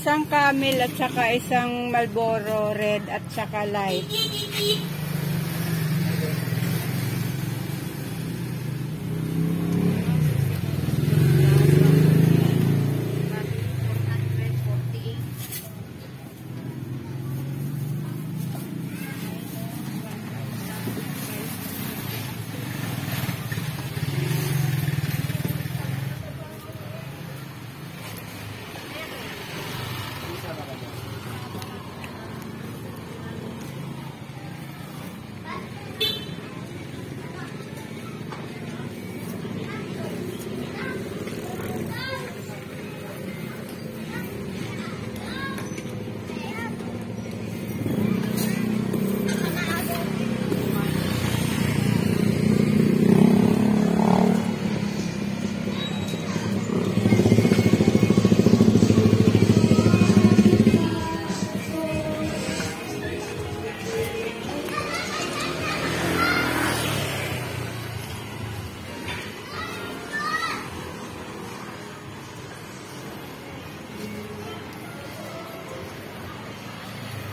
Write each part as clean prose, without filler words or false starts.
Isang Camel at saka isang Marlboro Red at saka Light.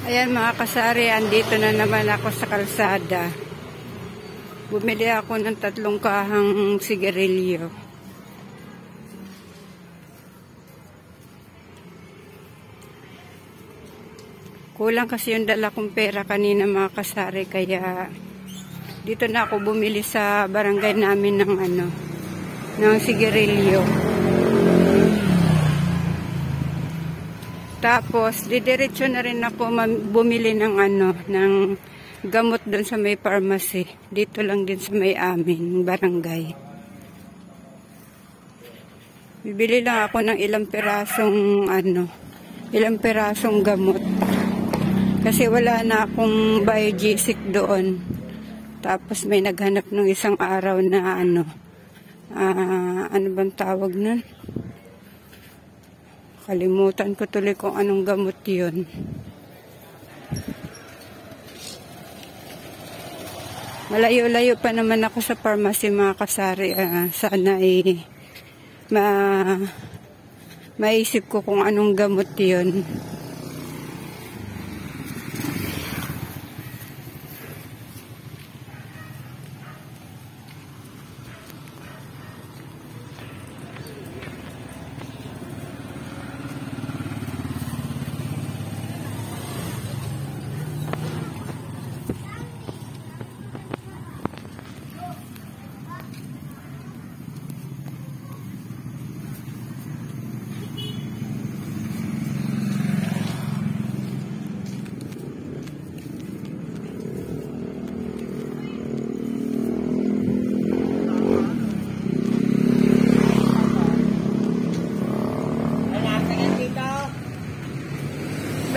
Ayan mga kasari, andito na naman ako sa kalsada. Bumili ako ng 3 kahang sigarilyo. Kulang kasi yung dala kong pera kanina mga kasari, kaya dito na ako bumili sa barangay namin ng sigarilyo. Tapos, didiretso na rin ako bumili ng ng gamot doon sa may pharmacy. Dito lang din sa may amin, barangay. Bibili lang ako ng ilang pirasong gamot. Kasi wala na akong biogesic doon. Tapos may naghanap ng isang araw na ano bang tawag nun? Kalimutan ko tuloy kung anong gamot yun. Malayo-layo pa naman ako sa pharmacy mga kasari. Sana maisip ko kung anong gamot yun.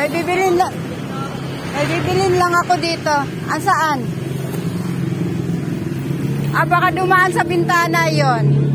May bibilin lang ako dito. Saan? Baka dumaan sa bintana yon.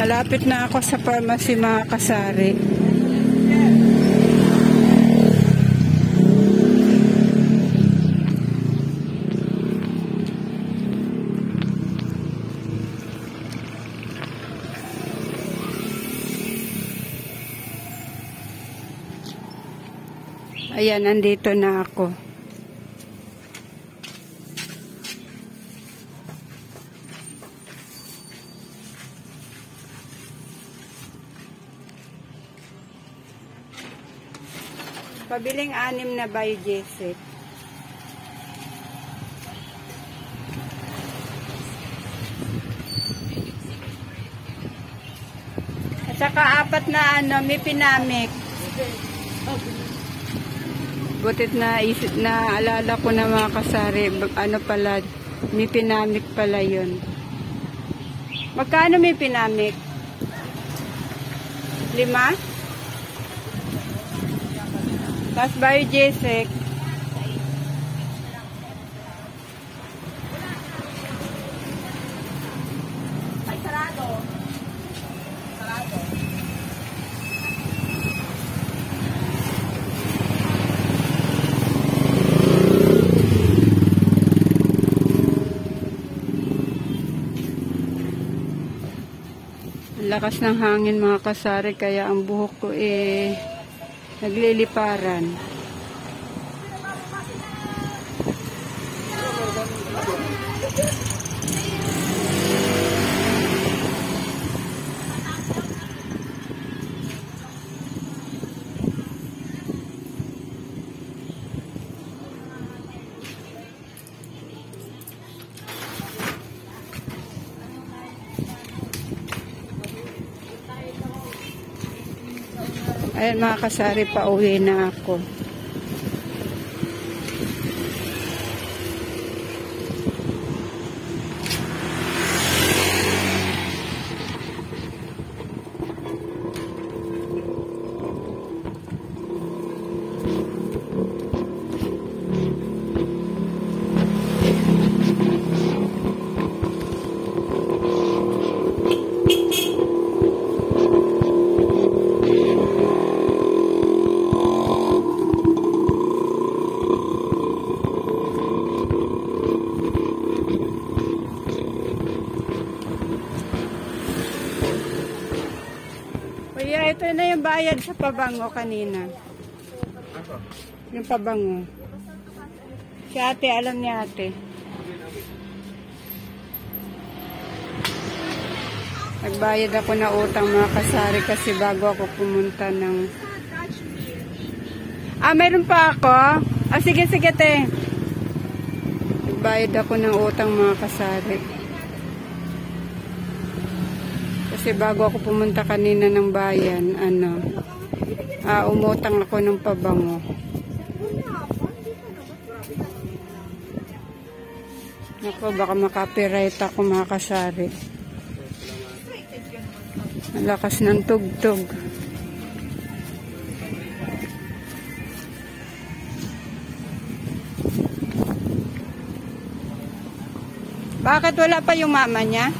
Malapit na ako sa pharmacy mga kasari. Ayan, nandito na ako. Pabiling 6 na biogesic. At saka 4 na may pinamik. Butit na alala ko na mga kasari, pala, may pinamik pala yun. Magkano may pinamik? 5? Tapos Biojesec. Ay, sarado. Sarado. Ang lakas ng hangin mga kasari, kaya ang buhok ko nagliliparan. Ayan mga kasari, pauwi na ako. Kuya, ito na yung bayad sa pabango kanina. Yung pabango. Si ate, alam ni ate. Nagbayad ako na utang mga kasari kasi bago ako pumunta ng... Mayroon pa ako? Sige, sige te. Nagbayad ako ng utang mga kasari. Kasi bago ako pumunta kanina ng bayan, umutang ako ng pabango. Ako, baka makapiright ako mga kasari. Ang lakas ng tugtog. Bakit wala pa yung mama niya?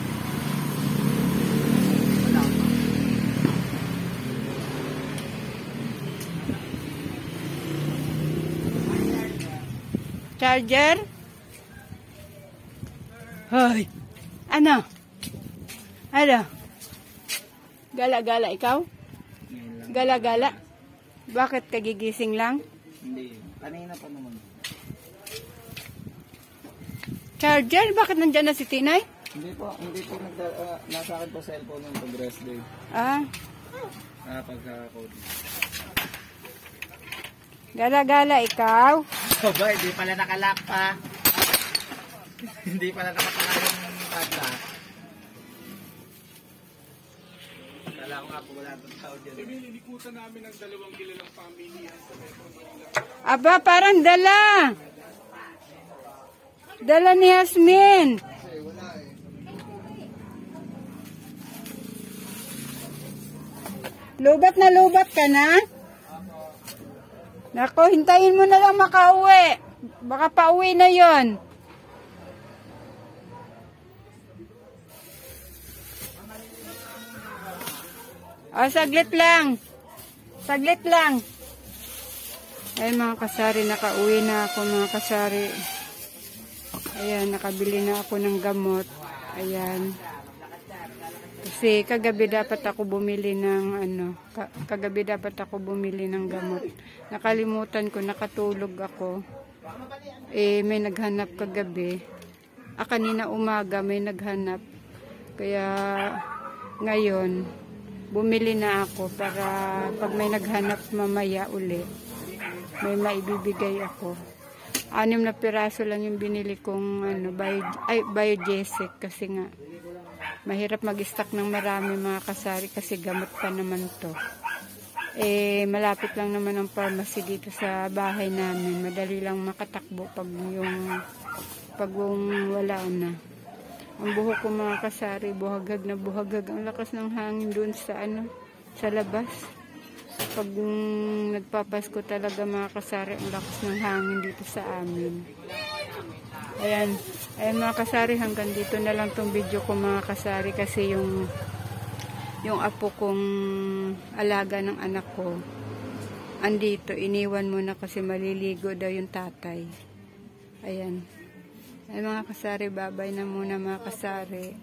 Charger? Hoy! Ano? Ano? Gala-gala ikaw? Gala-gala? Bakit kagigising lang? Hindi. Kanina pa naman. Charger? Bakit nandyan na si Tinay? Hindi po nasa akin po cellphone ng pag-rest day. Pagka-code. Gala-gala ikaw? Ba, hindi pala nakalock pa. Hindi pala nakapala yung padlock. Kala ko nga po wala itong tao dyan. Nilikutan namin ng 2 kilalang pamilya sa Metro Manila. Aba, parang dala. Dala ni Yasmin. Lubat na lubat ka na? Nako, hintayin mo na lang makauwi. Baka pauwi na yon. Saglit lang. Saglit lang. Ay mga kasari, nakauwi na ako mga kasari. Ayan, nakabili na ako ng gamot. Ayan. Kasi kagabi dapat ako bumili ng kagabi dapat ako bumili ng gamot. Nakalimutan ko, nakatulog ako. May naghanap kagabi. Kanina umaga may naghanap. Kaya ngayon bumili na ako para pag may naghanap mamaya uli, may maibibigay ako. 6 na piraso lang yung binili kong Biojesec kasi nga mahirap mag-stock ng marami mga kasari kasi gamot pa naman to. Malapit lang naman ang pharmacy dito sa bahay namin. Madali lang makatakbo pag wala na. Ang buhok ko mga kasari, buhagag na buhagag. Ang lakas ng hangin doon sa sa labas. Pag nagpapasko talaga mga kasari, ang lakas ng hangin dito sa amin. Ayan. Ayan mga kasari, hanggang dito na lang tong video ko mga kasari, kasi yung apo kong alaga ng anak ko andito, iniwan muna kasi maliligo daw yung tatay. Ayan. Ay mga kasari, babay na muna mga kasari.